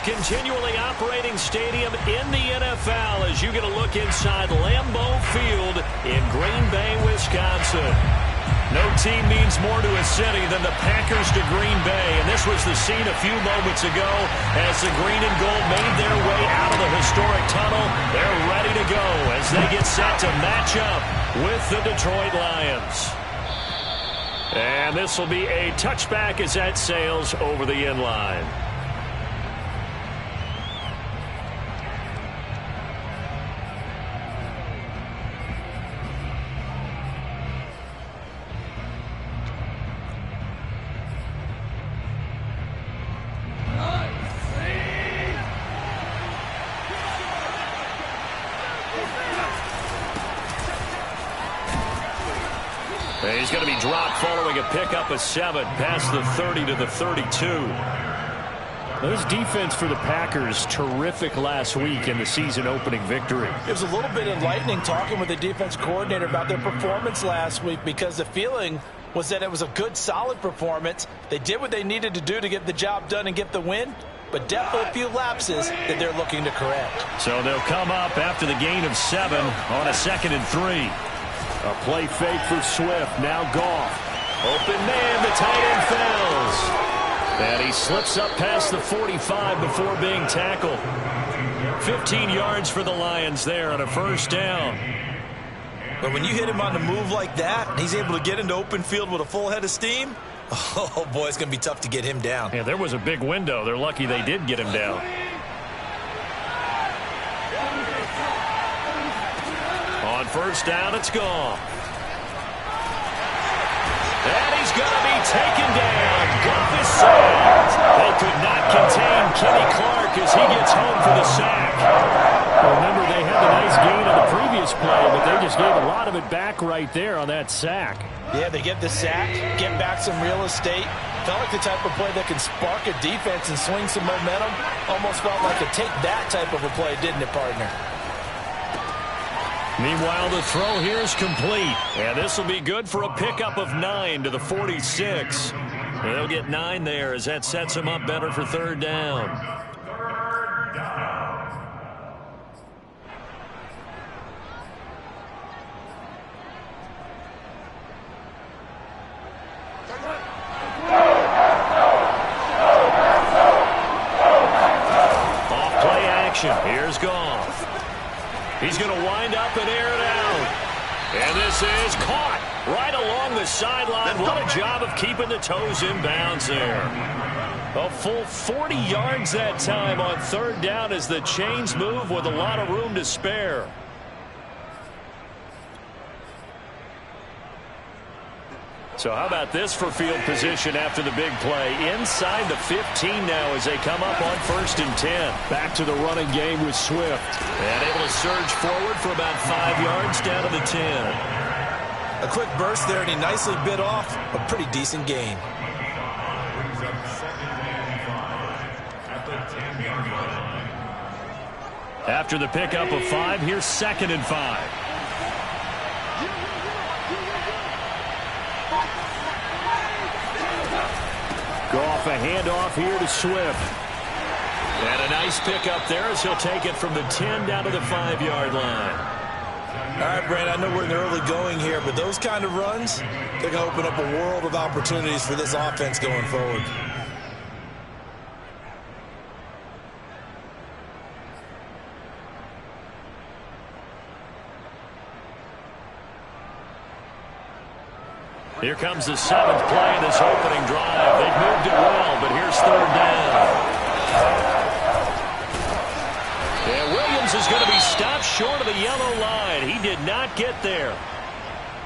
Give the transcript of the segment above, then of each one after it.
continually operating stadium in the NFL as you get a look inside Lambeau Field in Green Bay, Wisconsin. No team means more to a city than the Packers to Green Bay, and this was the scene a few moments ago as the green and gold made their way out of the historic tunnel. They're ready to go as they get set to match up with the Detroit Lions. And this will be a touchback as that sails over the end line. He's going to be dropped following a pickup of 7 past the 30 to the 32. This defense for the Packers, terrific last week in the season-opening victory. It was a little bit enlightening talking with the defense coordinator about their performance last week because the feeling was that it was a good, solid performance. They did what they needed to do to get the job done and get the win, but definitely a few lapses that they're looking to correct. So they'll come up after the gain of 7 on a 2nd and 3. A play fake for Swift. Now Goff. Open man, the tight end falls. And he slips up past the 45 before being tackled. 15 yards for the Lions there on a first down. But when you hit him on the move like that, and he's able to get into open field with a full head of steam, oh boy, it's going to be tough to get him down. Yeah, there was a big window. They're lucky they did get him down. On first down, it's Goff. And he's going to be taken down. Goff is sacked. They could not contain Kenny Clark as he gets home for the sack. Remember, they had the nice gain on the previous play, but they just gave a lot of it back right there on that sack. Yeah, they get the sack, get back some real estate. Felt like the type of play that can spark a defense and swing some momentum. Almost felt like a take that type of a play, didn't it, partner? Meanwhile, the throw here is complete. And this will be good for a pickup of 9 to the 46. And they'll get 9 there as that sets them up better for third down. Off play action. Here's Goff. He's going to wind up and air it out. And this is caught right along the sideline. What a job of keeping the toes in bounds there. A full 40 yards that time on third down as the chains move with a lot of room to spare. So how about this for field position after the big play? Inside the 15 now as they come up on 1st and 10. Back to the running game with Swift. And able to surge forward for about 5 yards down to the 10. A quick burst there, and he nicely bit off a pretty decent gain. After the pickup of 5, here's 2nd and 5. Goff, a handoff here to Swift. And a nice pickup there as he'll take it from the 10 down to the 5-yard line. All right, Brent, I know we're in the early going here, but those kind of runs, they're going to open up a world of opportunities for this offense going forward. Here comes the 7th play in this opening drive. They've moved it well, but here's third down. And Williams is going to be stopped short of the yellow line. He did not get there.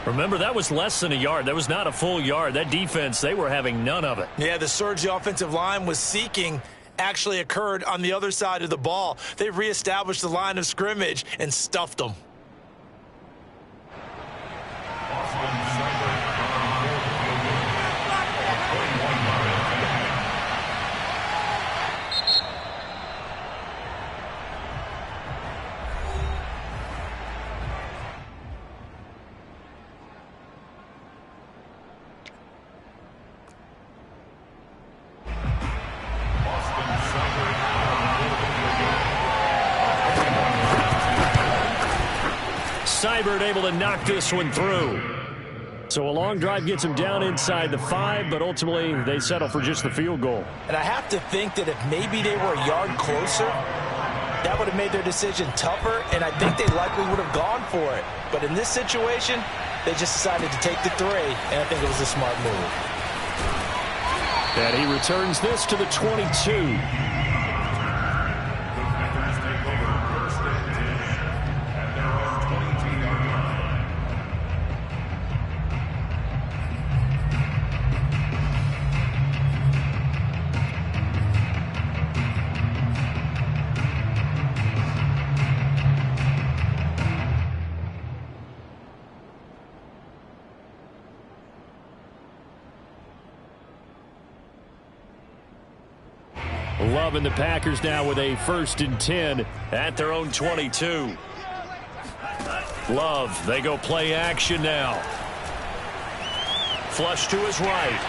Remember, that was less than a yard. That was not a full yard. That defense, they were having none of it. Yeah, the surge the offensive line was seeking actually occurred on the other side of the ball. They reestablished the line of scrimmage and stuffed them. Seibert able to knock this one through. So a long drive gets them down inside the 5, but ultimately they settle for just the field goal. And I have to think that if maybe they were a yard closer, that would have made their decision tougher, and I think they likely would have gone for it. But in this situation, they just decided to take the 3, and I think it was a smart move. And he returns this to the 22. Love and the Packers now with a 1st and 10 at their own 22. Love, they go play action now. Flush to his right.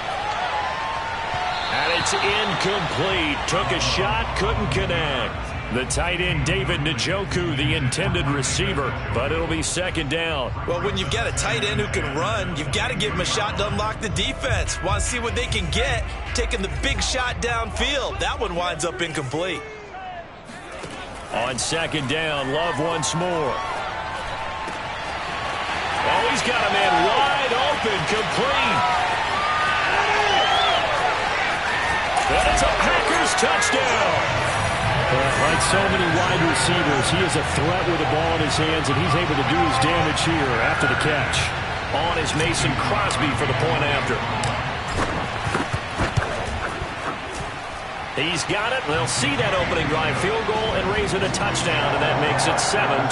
And it's incomplete. Took a shot, couldn't connect. The tight end, David Njoku, the intended receiver, but it'll be 2nd down. Well, when you've got a tight end who can run, you've got to give him a shot to unlock the defense. Want to see what they can get, taking the big shot downfield. That one winds up incomplete. On 2nd down, Love once more. Oh, he's got a man wide open, complete. And it's a Packers touchdown. Like so many wide receivers, he is a threat with the ball in his hands, and he's able to do his damage here after the catch. On is Mason Crosby for the point after. He's got it. They'll see that opening drive field goal and raise it a touchdown, and that makes it 7-3.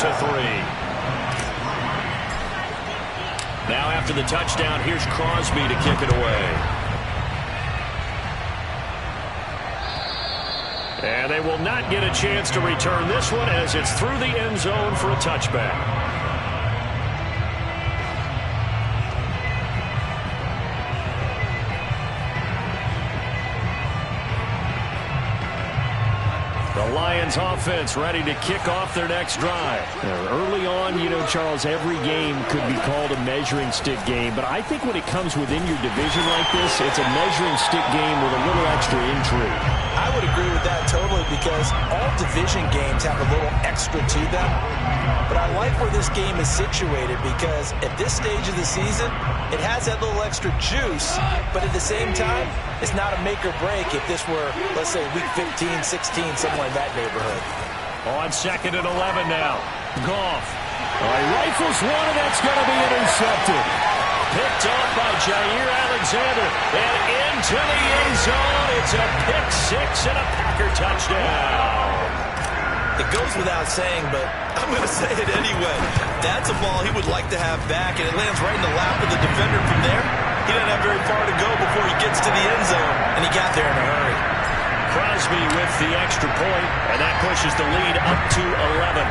Now after the touchdown, here's Crosby to kick it away. And they will not get a chance to return this one as it's through the end zone for a touchback. The Lions offense ready to kick off their next drive. Early on, you know, Charles, every game could be called a measuring stick game. But I think when it comes within your division like this, it's a measuring stick game with a little extra intrigue. I would agree with that totally because all division games have a little extra to them. But I like where this game is situated because at this stage of the season, it has that little extra juice. But at the same time, it's not a make or break if this were, let's say, week 15, 16, somewhere in that neighborhood. On 2nd and 11 now. Goff. He rifles one, and that's going to be intercepted. Picked off by Jair Alexander. And into the end zone. It's a pick 6 and a Packer touchdown. It goes without saying, but I'm going to say it anyway. That's a ball he would like to have back, and it lands right in the lap of the defender from there. He doesn't have very far to go before he gets to the end zone, and he got there in a hurry. Crosby with the extra point, and that pushes the lead up to 11.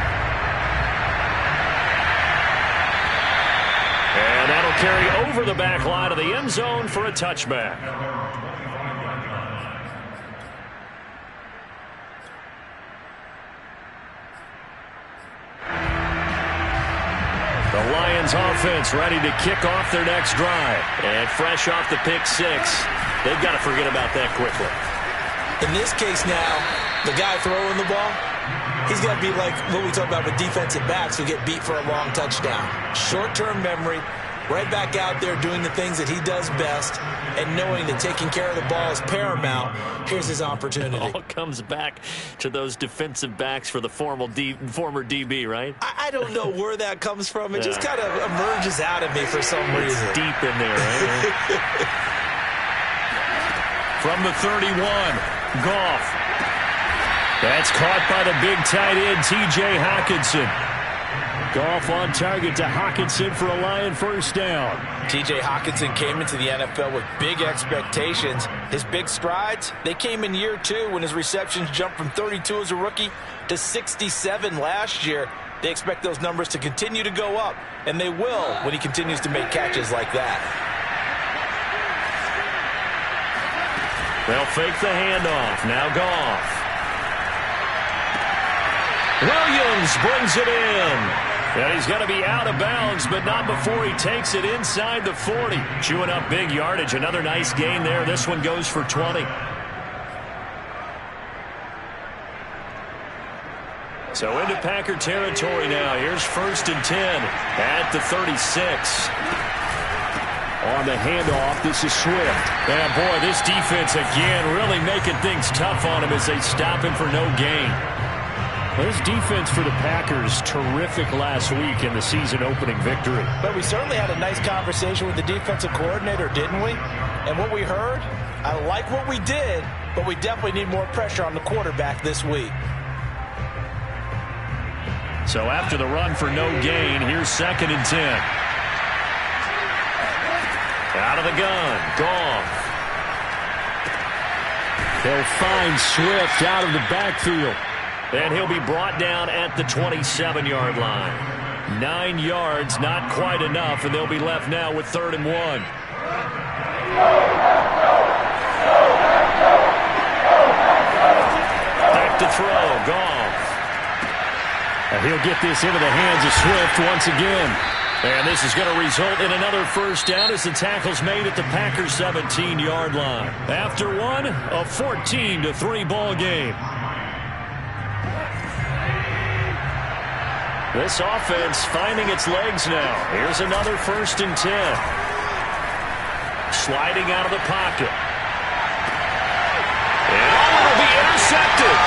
And that'll carry over the back line of the end zone for a touchback. The Lions offense ready to kick off their next drive. And fresh off the pick 6, they've got to forget about that quickly. In this case now, the guy throwing the ball, he's got to be like what we talk about with defensive backs who get beat for a long touchdown. Short-term memory, right back out there doing the things that he does best, and knowing that taking care of the ball is paramount. Here's his opportunity. It all comes back to those defensive backs for the former DB, right? I don't know where that comes from. It just kind of emerges out of me for some reason. It's deep in there, right? From the 31, Goff. That's caught by the big tight end, T.J. Hockenson. Goff on target to Hockenson for a Lion first down. T.J. Hockenson came into the NFL with big expectations. His big strides, they came in year 2 when his receptions jumped from 32 as a rookie to 67 last year. They expect those numbers to continue to go up, and they will when he continues to make catches like that. They'll fake the handoff. Now Goff. Williams brings it in. And he's going to be out of bounds, but not before he takes it inside the 40. Chewing up big yardage. Another nice gain there. This one goes for 20. So into Packer territory now. Here's 1st and 10 at the 36. On the handoff, this is Swift. And boy, this defense again really making things tough on him as they stop him for no gain. Well, this defense for the Packers, terrific last week in the season-opening victory. But we certainly had a nice conversation with the defensive coordinator, didn't we? And what we heard, I like what we did, but we definitely need more pressure on the quarterback this week. So after the run for no gain, here's 2nd and 10. Out of the gun, Goff. They'll find Swift out of the backfield. And he'll be brought down at the 27-yard line. 9 yards, not quite enough, and they'll be left now with 3rd and 1. Back to throw, Goff. He'll get this into the hands of Swift once again. And this is going to result in another first down as the tackle's made at the Packers' 17-yard line. After one, a 14-3 ball game. This offense finding its legs now. Here's another 1st and 10. Sliding out of the pocket. And it'll be intercepted.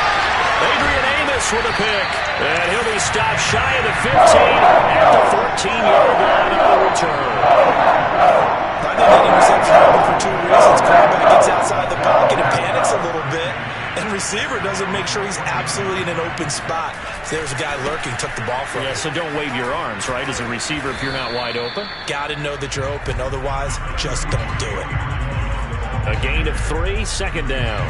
Adrian Amos with a pick. And he'll be stopped shy of the 15 at the 14-yard line on the return. I think that interception happened for 2 reasons. Quarterback gets outside the pocket and panics a little bit. And receiver doesn't make sure he's absolutely in an open spot. So there's a guy lurking, took the ball from him. Yeah, so don't wave your arms, right, as a receiver if you're not wide open. Got to know that you're open. Otherwise, just don't do it. A gain of 3, 2nd down.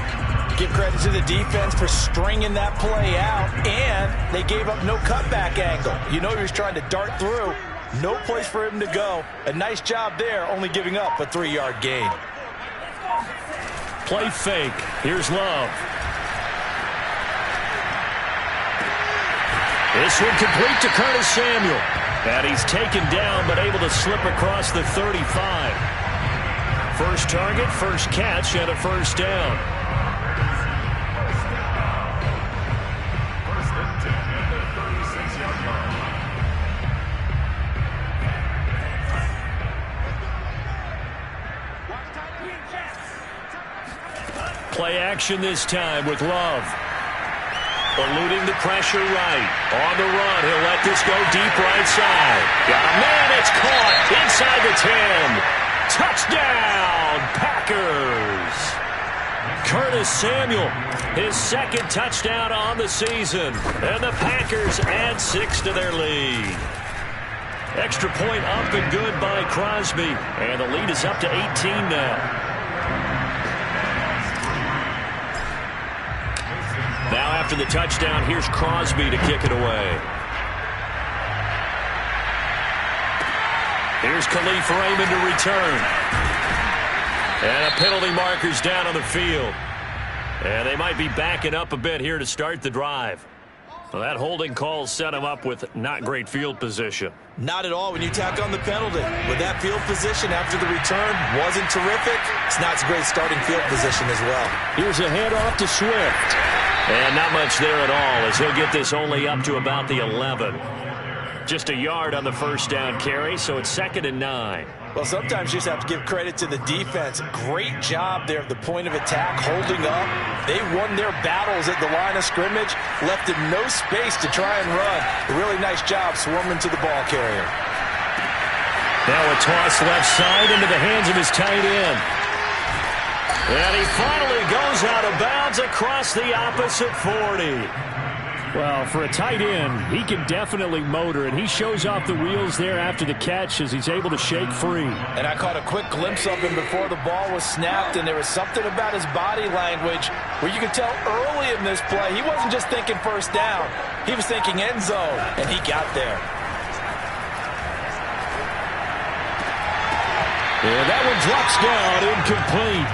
Give credit to the defense for stringing that play out, and they gave up no cutback angle. You know he was trying to dart through. No place for him to go. A nice job there, only giving up a 3-yard gain. Play fake. Here's Love. This one complete to Curtis Samuel. And he's taken down, but able to slip across the 35. First target, first catch, and a first down. Play action this time with Love. Eluding the pressure right. On the run, he'll let this go deep right side. Got a man, it's caught inside the 10. Touchdown, Packers. Curtis Samuel, his 2nd touchdown on the season. And the Packers add 6 to their lead. Extra point up and good by Crosby. And the lead is up to 18 now. Now after the touchdown, here's Crosby to kick it away. Here's Khalif Raymond to return. And a penalty marker's down on the field. And they might be backing up a bit here to start the drive. Well, that holding call set him up with not great field position. Not at all when you tack on the penalty. With that field position after the return wasn't terrific, it's not a great starting field position as well. Here's a handoff to Swift. And not much there at all as he'll get this only up to about the 11. Just a yard on the first down carry, so it's 2nd and 9. Well, sometimes you just have to give credit to the defense. Great job there at the point of attack, holding up. They won their battles at the line of scrimmage, left him no space to try and run. A really nice job swarming to the ball carrier. Now a toss left side into the hands of his tight end. And he finally goes out of bounds across the opposite 40. Well, for a tight end, he can definitely motor, and he shows off the wheels there after the catch as he's able to shake free. And I caught a quick glimpse of him before the ball was snapped, and there was something about his body language where you could tell early in this play he wasn't just thinking first down. He was thinking end zone, and he got there. And that one drops down, incomplete.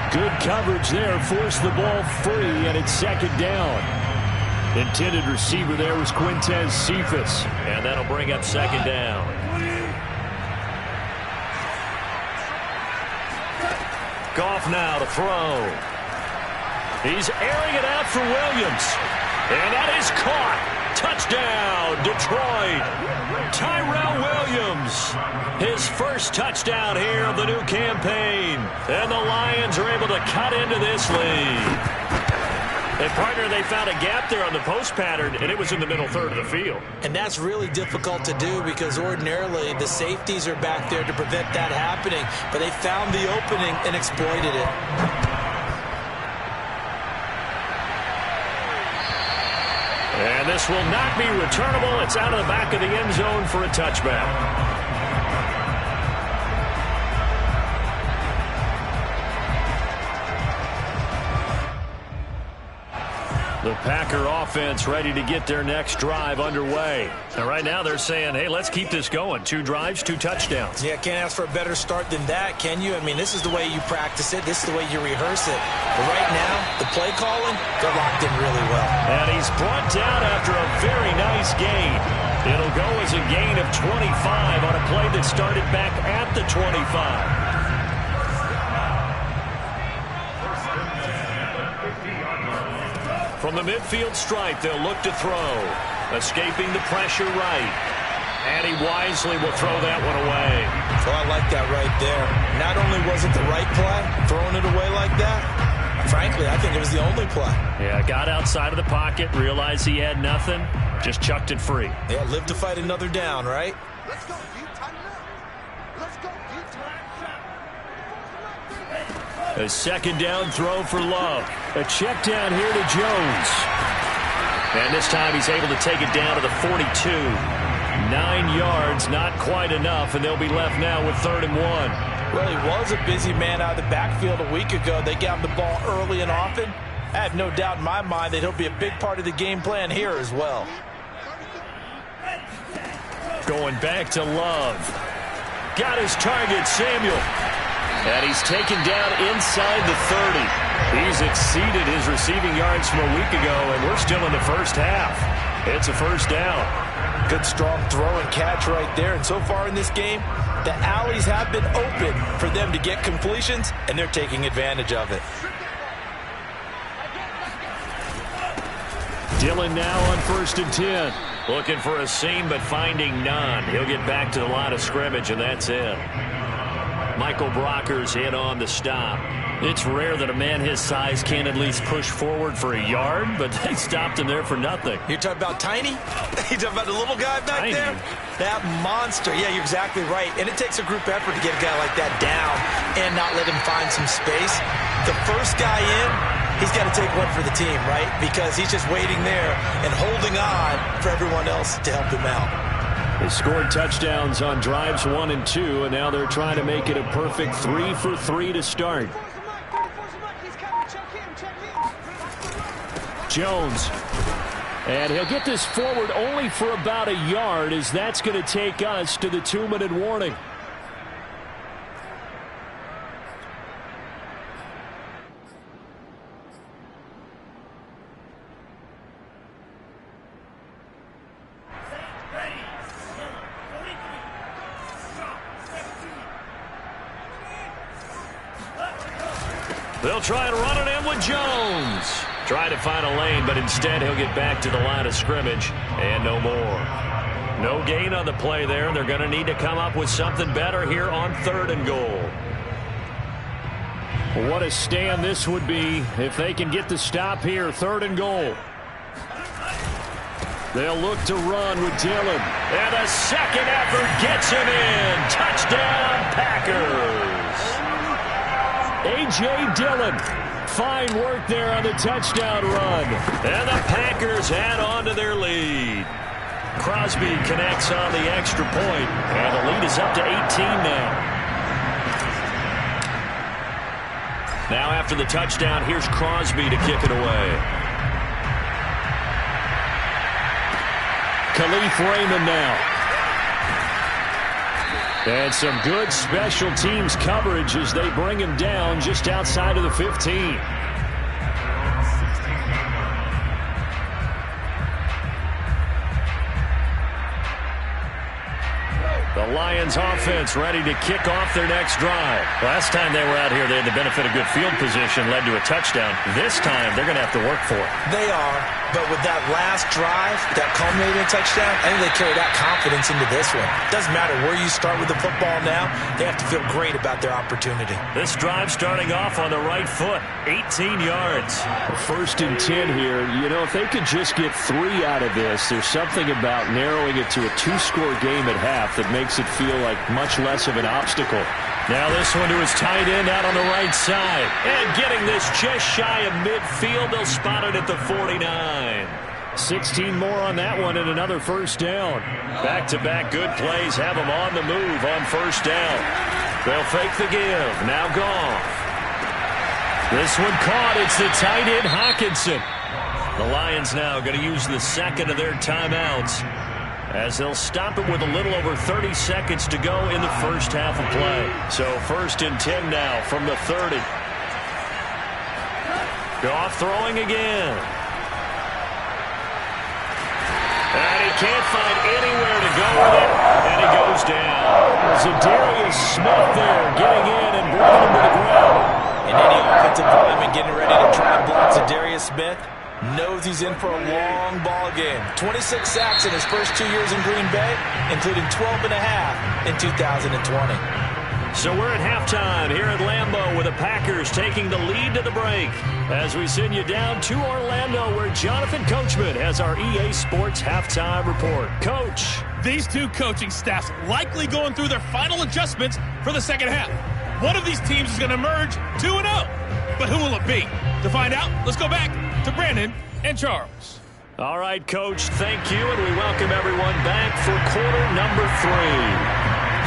Good coverage there, forced the ball free, and it's 2nd down. Intended receiver there was Quintez Cephas. And that'll bring up second down. Goff now to throw. He's airing it out for Williams. And that is caught. Touchdown, Detroit. Tyrell Williams. His first touchdown here of the new campaign. And the Lions are able to cut into this lead. And, partner, they found a gap there on the post pattern, and it was in the middle third of the field. And that's really difficult to do because ordinarily the safeties are back there to prevent that happening. But they found the opening and exploited it. And this will not be returnable. It's out of the back of the end zone for a touchback. The Packer offense ready to get their next drive underway. And right now they're saying, hey, let's keep this going. 2 drives, 2 touchdowns. Yeah, can't ask for a better start than that, can you? I mean, this is the way you practice it. This is the way you rehearse it. But right now, the play calling, they're locked in really well. And he's brought down after a very nice gain. It'll go as a gain of 25 on a play that started back at the 25. From the midfield stripe, they'll look to throw. Escaping the pressure right. And he wisely will throw that one away. Oh, I like that right there. Not only was it the right play, throwing it away like that, frankly, I think it was the only play. Yeah, got outside of the pocket, realized he had nothing, just chucked it free. Yeah, live to fight another down, right? Let's go, D. Tighten up. Let's go, D. A second down throw for Love. A check down here to Jones. And this time he's able to take it down to the 42. 9 yards, not quite enough, and they'll be left now with 3rd and 1. Well, he was a busy man out of the backfield a week ago. They got him the ball early and often. I have no doubt in my mind that he'll be a big part of the game plan here as well. Going back to Love. Got his target, Samuel. And he's taken down inside the 30. He's exceeded his receiving yards from a week ago, and we're still in the first half. It's a first down. Good strong throw and catch right there. And so far in this game, the alleys have been open for them to get completions, and they're taking advantage of it. Dillon now on 1st and 10. Looking for a seam, but finding none. He'll get back to the line of scrimmage, and that's it. Michael Brocker's in on the stop. It's rare that a man his size can't at least push forward for a yard, but they stopped him there for nothing. You're talking about Tiny? You're talking about the little guy back Tiny. there? That monster. Yeah, you're exactly right. And it takes a group effort to get a guy like that down and not let him find some space. The first guy in, he's got to take one for the team, right? Because he's just waiting there and holding on for everyone else to help him out. They scored touchdowns on drives 1 and 2, and now they're trying to make it a perfect 3 for 3 to start. Jones. And he'll get this forward only for about a yard, as that's going to take us to the 2-minute warning. They'll try to run it in with Jones. Try to find a lane, but instead he'll get back to the line of scrimmage and no more. No gain on the play there. They're going to need to come up with something better here on 3rd and goal. What a stand this would be if they can get the stop here. 3rd and goal. They'll look to run with Dillon. And a second effort gets him in. Touchdown, Packers. A.J. Dillon. Fine work there on the touchdown run. And the Packers add on to their lead. Crosby connects on the extra point, and the lead is up to 18 now. Now after the touchdown, here's Crosby to kick it away. Khalif Raymond now. And some good special teams coverage as they bring him down just outside of the 15. Lions offense ready to kick off their next drive. Last time they were out here, they had the benefit of good field position, led to a touchdown. This time, they're going to have to work for it. They are, but with that last drive, that culminating touchdown, I think they carry that confidence into this one. Doesn't matter where you start with the football now, they have to feel great about their opportunity. This drive starting off on the right foot, 18 yards. 1st and 10 here. You know, if they could just get 3 out of this, there's something about narrowing it to a 2-score game at half that makes it feel like much less of an obstacle. Now this one to his tight end out on the right side. And getting this just shy of midfield, they'll spot it at the 49. 16 more on that one and another 1st down. Back-to-back good plays have them on the move on 1st down. They'll fake the give. Now Goff. This one caught. It's the tight end Hawkinson. The Lions now going to use the second of their timeouts as they'll stop it with a little over 30 seconds to go in the first half of play. So 1st and 10 now from the 30. Goff throwing again. And he can't find anywhere to go with it, and he goes down. Zadarius Smith there getting in and bringing him to the ground. And any offensive lineman getting ready to try and block Zadarius Smith knows he's in for a long ball game. 26 sacks in his first 2 years in Green Bay, including 12 and a half in 2020. So we're at halftime here at Lambeau with the Packers taking the lead to the break as we send you down to Orlando where Jonathan Coachman has our EA Sports halftime report. Coach. These two coaching staffs likely going through their final adjustments for the second half. One of these teams is going to emerge 2-0. But who will it be? To find out, let's go back to Brandon and Charles. All right, Coach, thank you, and we welcome everyone back for quarter number 3.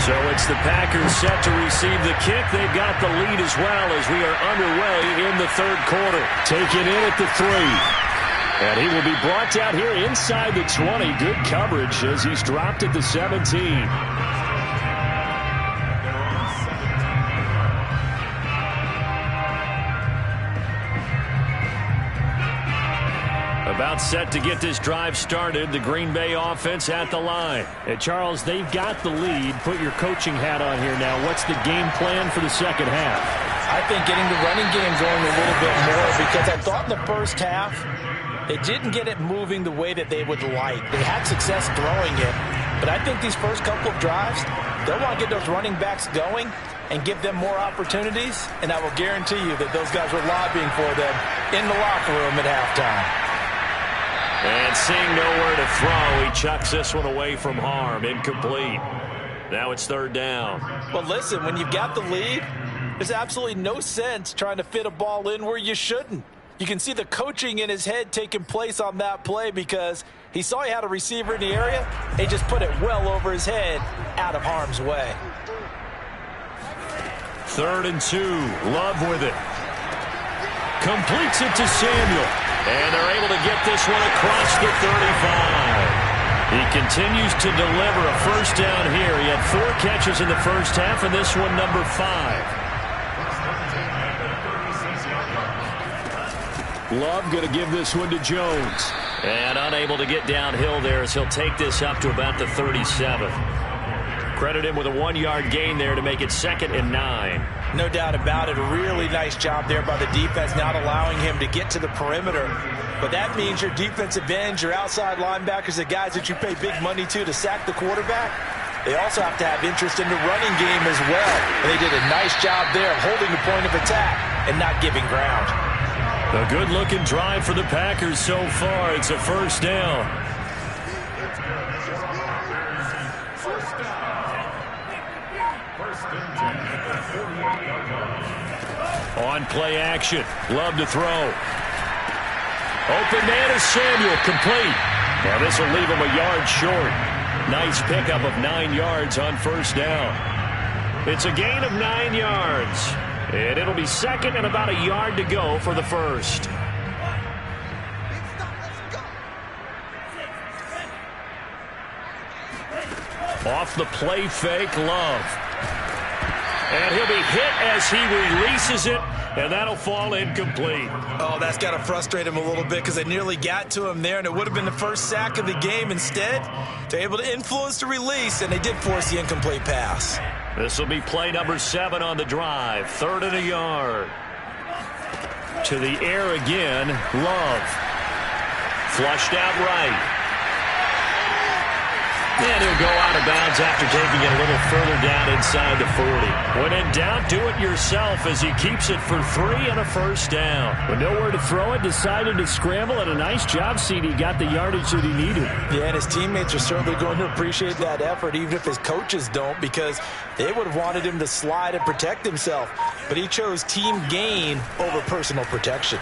So it's the Packers set to receive the kick. They've got the lead as well as we are underway in the 3rd quarter. Taken in at the 3. And he will be brought down here inside the 20. Good coverage as he's dropped at the 17. About set to get this drive started. The Green Bay offense at the line. And Charles, they've got the lead. Put your coaching hat on here now. What's the game plan for the second half? I think getting the running game going a little bit more because I thought in the first half they didn't get it moving the way that they would like. They had success throwing it, but I think these first couple of drives, they'll want to get those running backs going and give them more opportunities, and I will guarantee you that those guys were lobbying for them in the locker room at halftime. And seeing nowhere to throw, he chucks this one away from harm. Incomplete. Now it's 3rd down. Well, listen, when you've got the lead, there's absolutely no sense trying to fit a ball in where you shouldn't. You can see the coaching in his head taking place on that play because he saw he had a receiver in the area. He just put it well over his head out of harm's way. 3rd and 2. Love with it. Completes it to Samuel. And they're able to get this one across the 35. He continues to deliver a 1st down here. He had 4 catches in the first half, and this one number 5. Love going to give this one to Jones. And unable to get downhill there as he'll take this up to about the 37. Credit him with a 1-yard gain there to make it 2nd and 9. No doubt about it. A really nice job there by the defense, not allowing him to get to the perimeter. But that means your defensive ends, your outside linebackers, the guys that you pay big money to sack the quarterback, they also have to have interest in the running game as well. And they did a nice job there of holding the point of attack and not giving ground. A good-looking drive for the Packers so far. It's a 1st down. On play action. Love to throw. Open man is Samuel. Complete. Now this will leave him a yard short. Nice pickup of 9 yards on 1st down. It's a gain of 9 yards. And it'll be 2nd and about a yard to go for the 1st. Off the play fake, Love. And he'll be hit as he releases it and that'll fall incomplete. Oh, that's got to frustrate him a little bit because they nearly got to him there, and it would have been the first sack of the game. Instead, they're able to influence the release, and they did force the incomplete pass. This will be play number 7 on the drive. 3rd and a yard. To the air again. Love. Flushed out right. And he'll go out of bounds after taking it a little further down inside the 40. When in doubt, do it yourself as he keeps it for 3 and a first down. With nowhere to throw it, decided to scramble, and a nice job, CD. Got the yardage that he needed. Yeah, and his teammates are certainly going to appreciate that effort, even if his coaches don't, because they would have wanted him to slide and protect himself. But he chose team gain over personal protection.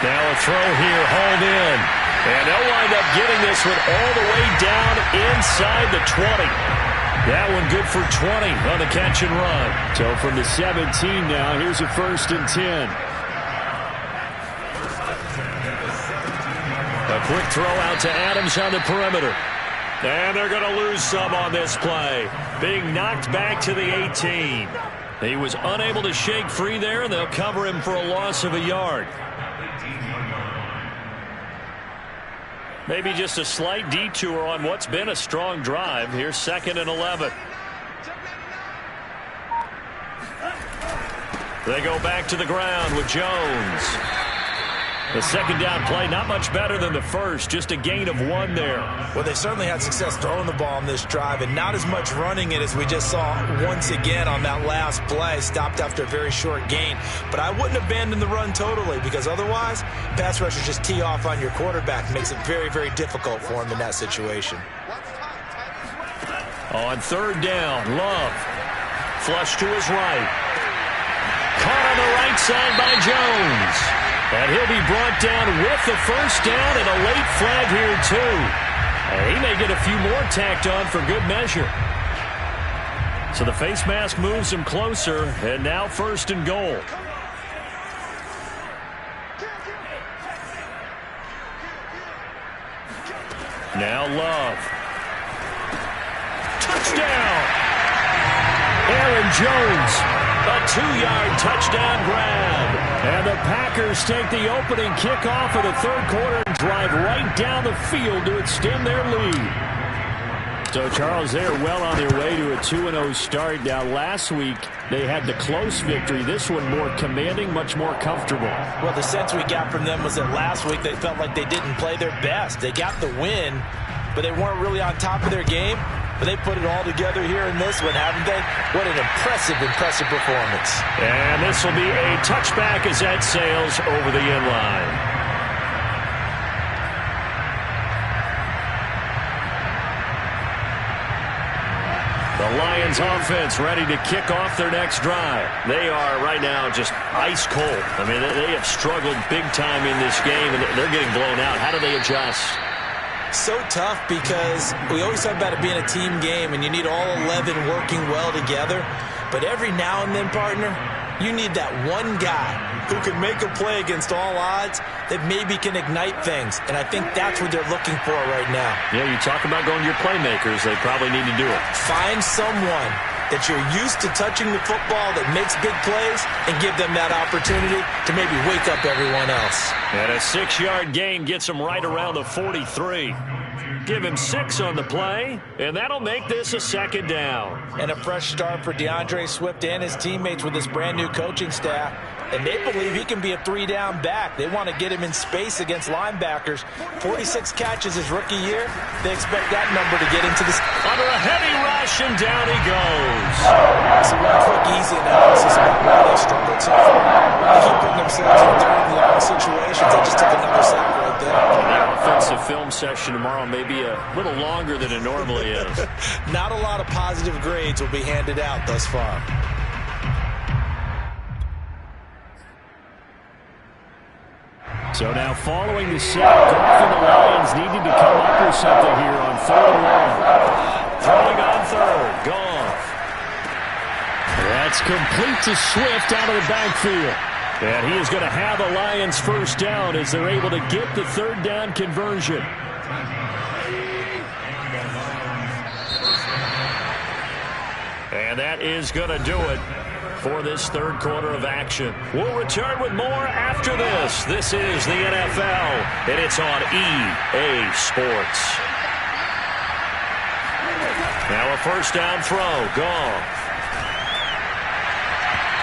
Now a throw here, hauled in. And they'll wind up getting this one all the way down inside the 20. That one good for 20 on the catch and run. So from the 17 now, here's a 1st and 10. A quick throw out to Adams on the perimeter. And they're going to lose some on this play. Being knocked back to the 18. He was unable to shake free there, and they'll cover him for a loss of a yard. Maybe just a slight detour on what's been a strong drive. Here's 2nd and 11. They go back to the ground with Jones. The second down play, not much better than the first, just a gain of 1 there. Well, they certainly had success throwing the ball on this drive, and not as much running it as we just saw once again on that last play. Stopped after a very short gain. But I wouldn't abandon the run totally, because otherwise, pass rushers just tee off on your quarterback. Makes it very, very difficult for him in that situation. On 3rd down, Love. Flush to his right. Caught on the right side by Jones. And he'll be brought down with the first down and a late flag here, too. And he may get a few more tacked on for good measure. So the face mask moves him closer, and now 1st and goal. Now Love. Touchdown! Aaron Jones. A 2-yard touchdown grab. And the Packers take the opening kickoff of the 3rd quarter and drive right down the field to extend their lead. So, Charles, they are well on their way to a 2-0 start. Now, last week, they had the close victory. This one more commanding, much more comfortable. Well, the sense we got from them was that last week they felt like they didn't play their best. They got the win, but they weren't really on top of their game. But they put it all together here in this one, haven't they? What an impressive, impressive performance. And this will be a touchback as that sails over the end line. The Lions offense ready to kick off their next drive. They are right now just ice cold. I mean, they have struggled big time in this game, and they're getting blown out. How do they adjust? So tough because we always talk about it being a team game and you need all 11 working well together. But every now and then, partner, you need that one guy who can make a play against all odds that maybe can ignite things. And I think that's what they're looking for right now. Yeah, you talk about going to your playmakers. They probably need to do it. Find someone that you're used to touching the football that makes big plays and give them that opportunity to maybe wake up everyone else. And a 6-yard gain gets him right around the 43. Give him 6 on the play, and that'll make this a 2nd down. And a fresh start for DeAndre Swift and his teammates with this brand-new coaching staff. And they believe he can be a 3-down back. They want to get him in space against linebackers. 46 catches his rookie year. They expect that number to get into this. Under a heavy rush, and down he goes. So one quick, easy analysis about why they struggled so far. They keep putting themselves in 3rd and long situations. They just took another sack right there. That offensive film session tomorrow may be a little longer than it normally is. Not a lot of positive grades will be handed out thus far. So now following the sack, Goff and the Lions needed to come up with something here on 3rd and long. Throwing on 3rd, Goff. That's complete to Swift out of the backfield. And he is going to have a Lions first down as they're able to get the 3rd down conversion. And that is going to do it. for this third quarter of action. We'll return with more after this. This is the NFL, and it's on EA Sports. Now a first down throw. Goff.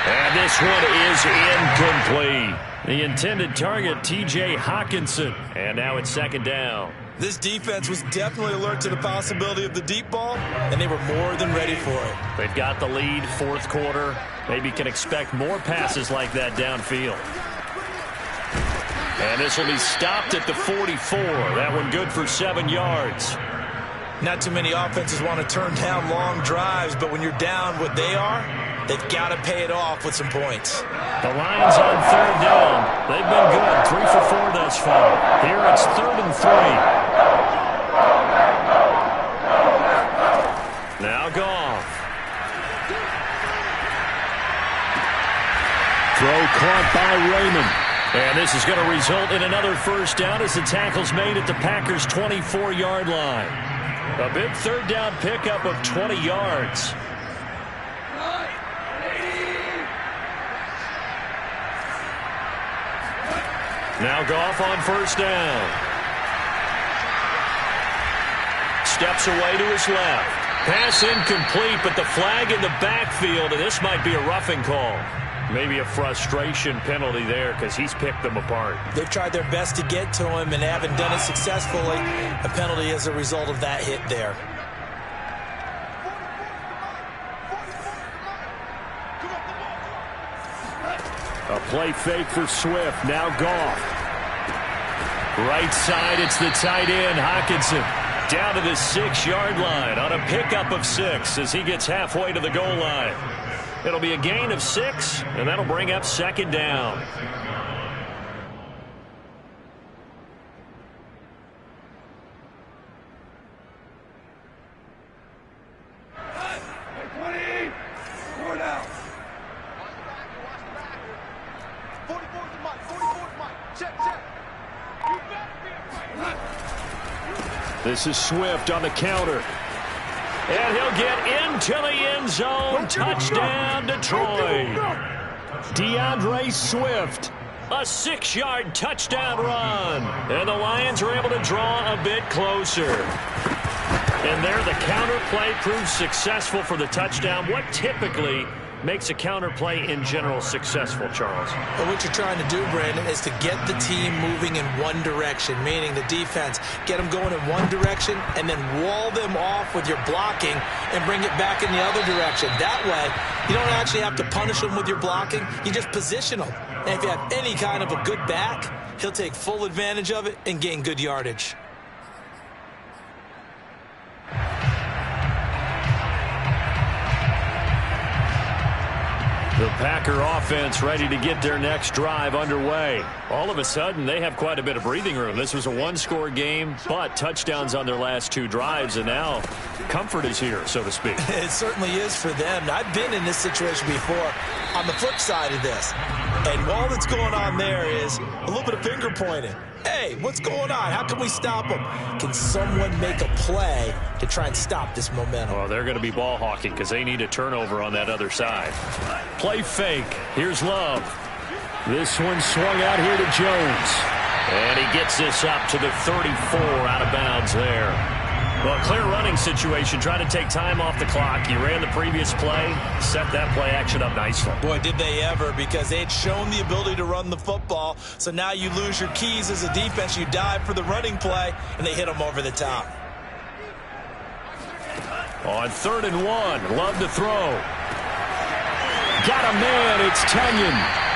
And this one is incomplete. The intended target, T.J. Hawkinson. And now it's second down. This defense was definitely alert to the possibility of the deep ball, and they were more than ready for it. They've got the lead, fourth quarter. Maybe can expect more passes like that downfield. And this will be stopped at the 44. That one good for 7 yards. Not too many offenses want to turn down long drives, but when you're down what they are, they've got to pay it off with some points. The Lions on third down. They've been good, 3 for 4 thus far. Here it's 3rd and 3. Now Goff. Throw caught by Raymond. And this is going to result in another first down as the tackle's made at the Packers' 24-yard line. A big third down pickup of 20 yards. Now Goff on first down. Steps away to his left. Pass incomplete, but the flag in the backfield, and this might be a roughing call. Maybe a frustration penalty there because he's picked them apart. They've tried their best to get to him and haven't done it successfully. A penalty as a result of that hit there. A play fake for Swift. Now Goff. Right side, it's the tight end, Hawkinson. Down to the 6-yard line on a pickup of 6 as he gets halfway to the goal line. It'll be a gain of 6, and that'll bring up second down. This is Swift on the counter. And he'll get into the end zone. Touchdown, Detroit. DeAndre Swift. A 6-yard touchdown run. And the Lions are able to draw a bit closer. And there, the counter play proves successful for the touchdown. What typically makes a counter play in general successful, Charles? Well, what you're trying to do, Brandon, is to get the team moving in one direction, meaning the defense, get them going in one direction and then wall them off with your blocking and bring it back in the other direction. That way, you don't actually have to punish them with your blocking. You just position them. And if you have any kind of a good back, he'll take full advantage of it and gain good yardage. The Packer offense ready to get their next drive underway. All of a sudden, they have quite a bit of breathing room. This was a one-score game, but touchdowns on their last 2 drives, and now comfort is here, so to speak. It certainly is for them. I've been in this situation before on the flip side of this. And all that's going on there is a little bit of finger pointing. Hey, what's going on? How can we stop them? Can someone make a play to try and stop this momentum? Well, they're going to be ball hawking because they need a turnover on that other side. Play fake. Here's Love. This one swung out here to Jones. And he gets this up to the 34 out of bounds there. Well, clear running situation. Trying to take time off the clock. You ran the previous play, set that play action up nicely. Boy, did they ever, because they had shown the ability to run the football. So now you lose your keys as a defense. You dive for the running play, and they hit them over the top. On 3rd and 1, Love to throw. Got a man. It's Tunyon.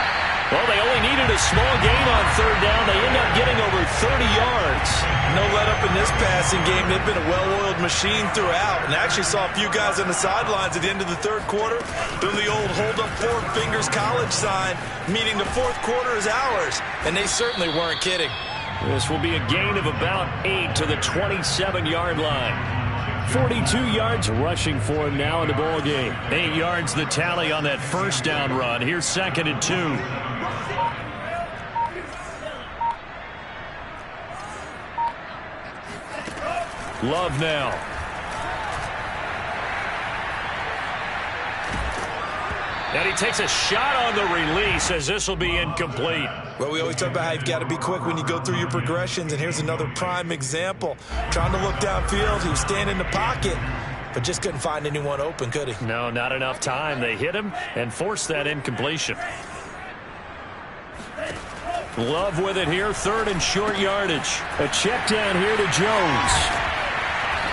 Well, they only needed a small gain on 3rd down. They end up getting over 30 yards. No let up in this passing game. They've been a well-oiled machine throughout. And I actually saw a few guys on the sidelines at the end of the 3rd quarter doing the old hold up 4 fingers college sign, meaning the 4th quarter is ours. And they certainly weren't kidding. This will be a gain of about 8 to the 27-yard line. 42 yards rushing for him now in the ball game. 8 yards the tally on that first down run. Here's 2nd and 2. Love now. And he takes a shot on the release as this will be incomplete. Well, we always talk about how you've got to be quick when you go through your progressions, and here's another prime example. Trying to look downfield, he was standing in the pocket, but just couldn't find anyone open, could he? No, not enough time. They hit him and forced that incompletion. Love with it here, 3rd and short yardage. A check down here to Jones.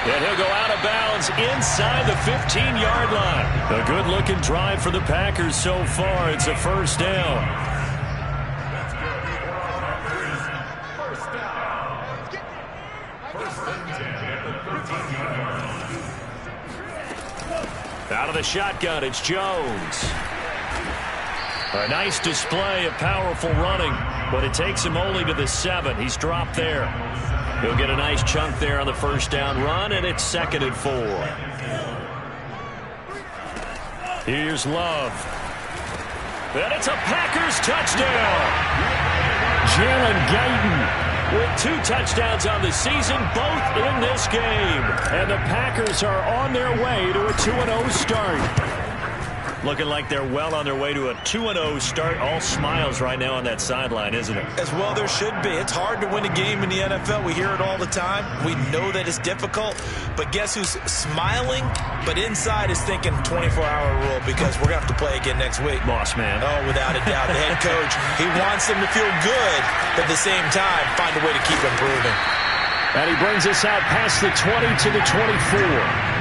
And he'll go out of bounds inside the 15-yard line. A good-looking drive for the Packers so far. It's a first down. Out of the shotgun, it's Jones. A nice display of powerful running, but it takes him only to the 7. He's dropped there. He'll get a nice chunk there on the first down run, and it's 2nd and 4. Here's Love. And it's a Packers touchdown. Jalen Guyton with 2 touchdowns on the season, both in this game. And the Packers are on their way to a 2-0 start. Looking like they're well on their way to a 2-0 start. All smiles right now on that sideline, isn't it? As well there should be. It's hard to win a game in the NFL. We hear it all the time. We know that it's difficult. But guess who's smiling? But inside is thinking 24-hour rule, because we're going to have to play again next week. Boss man. Oh, without a doubt. The head coach, he wants them to feel good, but at the same time, find a way to keep improving. And he brings us out past the 20 to the 24.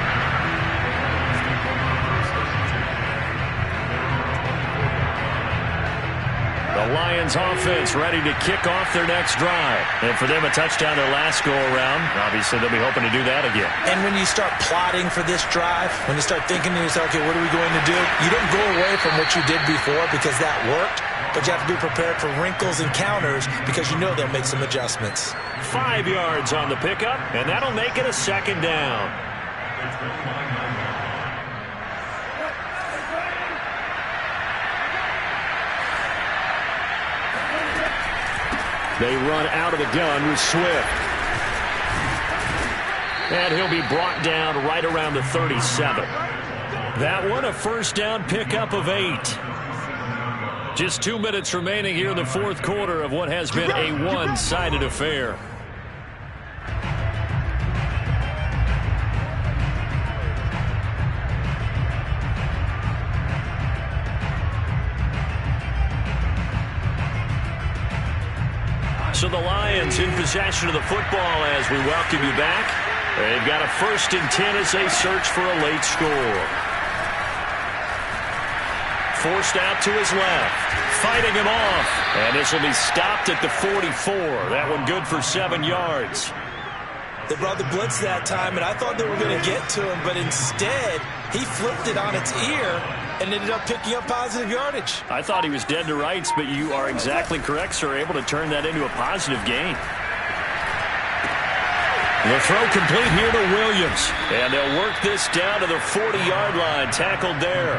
The Lions offense ready to kick off their next drive. And for them, a touchdown their last go-around. Obviously, they'll be hoping to do that again. And when you start plotting for this drive, when you start thinking to yourself, okay, what are we going to do? You don't go away from what you did before because that worked, but you have to be prepared for wrinkles and counters because you know they'll make some adjustments. 5 yards on the pickup, and that'll make it a 2nd down. They run out of the gun with Swift. And he'll be brought down right around the 37. That one, a first down pickup of 8. Just 2 minutes remaining here in the 4th quarter of what has been a one-sided affair. So the Lions in possession of the football as we welcome you back. They've got a 1st and 10 as they search for a late score. Forced out to his left. Fighting him off. And this will be stopped at the 44. That one good for 7 yards. They brought the blitz that time, and I thought they were going to get to him, but instead he flipped it on its ear and ended up picking up positive yardage. I thought he was dead to rights, but you are exactly correct, sir. Able to turn that into a positive gain. The throw complete here to Williams. And they'll work this down to the 40-yard line. Tackled there.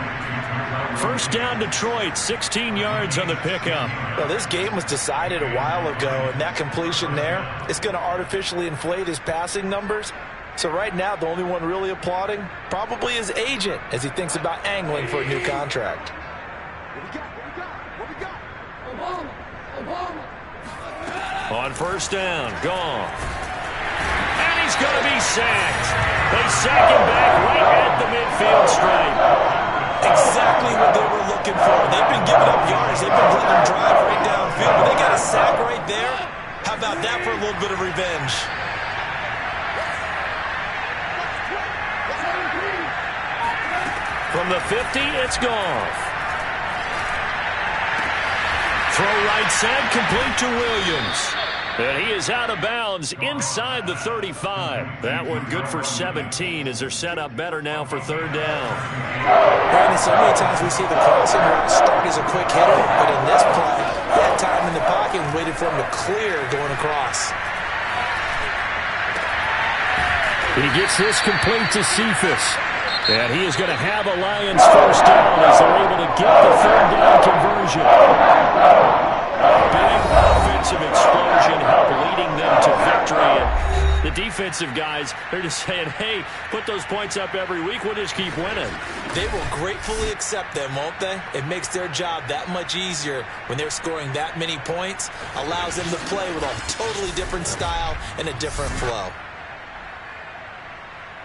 First down Detroit, 16 yards on the pickup. Well, this game was decided a while ago, and that completion there is going to artificially inflate his passing numbers. So right now, the only one really applauding probably his agent as he thinks about angling for a new contract. On first down, gone. And he's going to be sacked. They sack him back right at the midfield stripe. Exactly what they were looking for. They've been giving up yards. They've been letting them drive right downfield, but they got a sack right there. How about that for a little bit of revenge? From the 50, it's gone. Throw right side, complete to Williams. And he is out of bounds inside the 35. That one good for 17 as they're set up better now for 3rd down. Brandon, so many times we see the crossing route start as a quick hitter, but in this play, he had time in the pocket and waited for him to clear going across. He gets this complete to Cephas. And he is going to have a Lions first down as they're able to get the 3rd down conversion. Big offensive explosion help leading them to victory. And The defensive guys, they're just saying, hey, put those points up every week. We'll just keep winning. They will gratefully accept them, won't they? It makes their job that much easier when they're scoring that many points. Allows them to play with a totally different style and a different flow.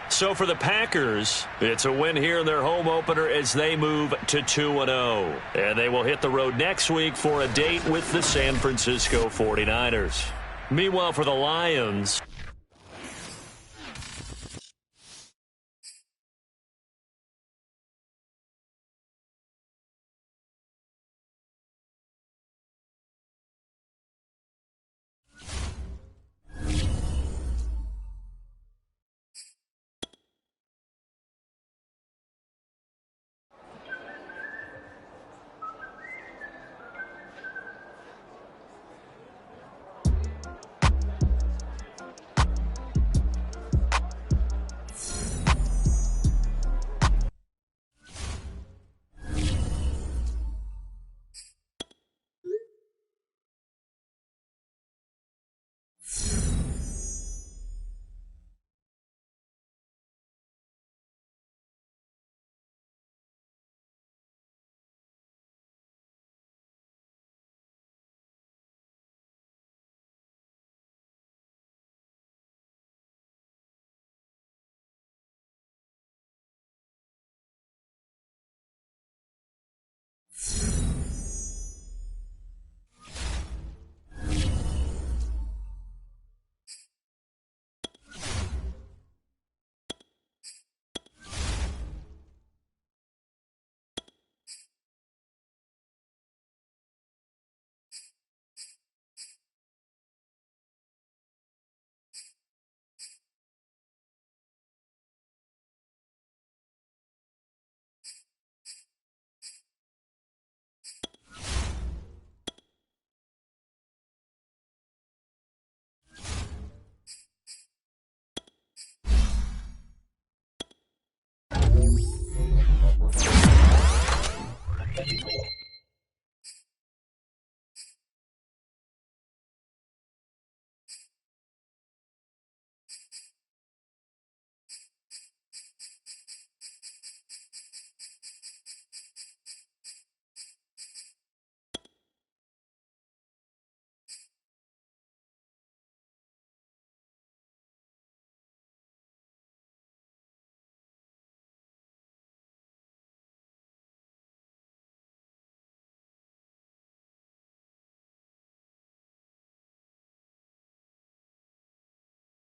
So for the Packers, it's a win here in their home opener as they move to 2-0. And they will hit the road next week for a date with the San Francisco 49ers. Meanwhile, for the Lions,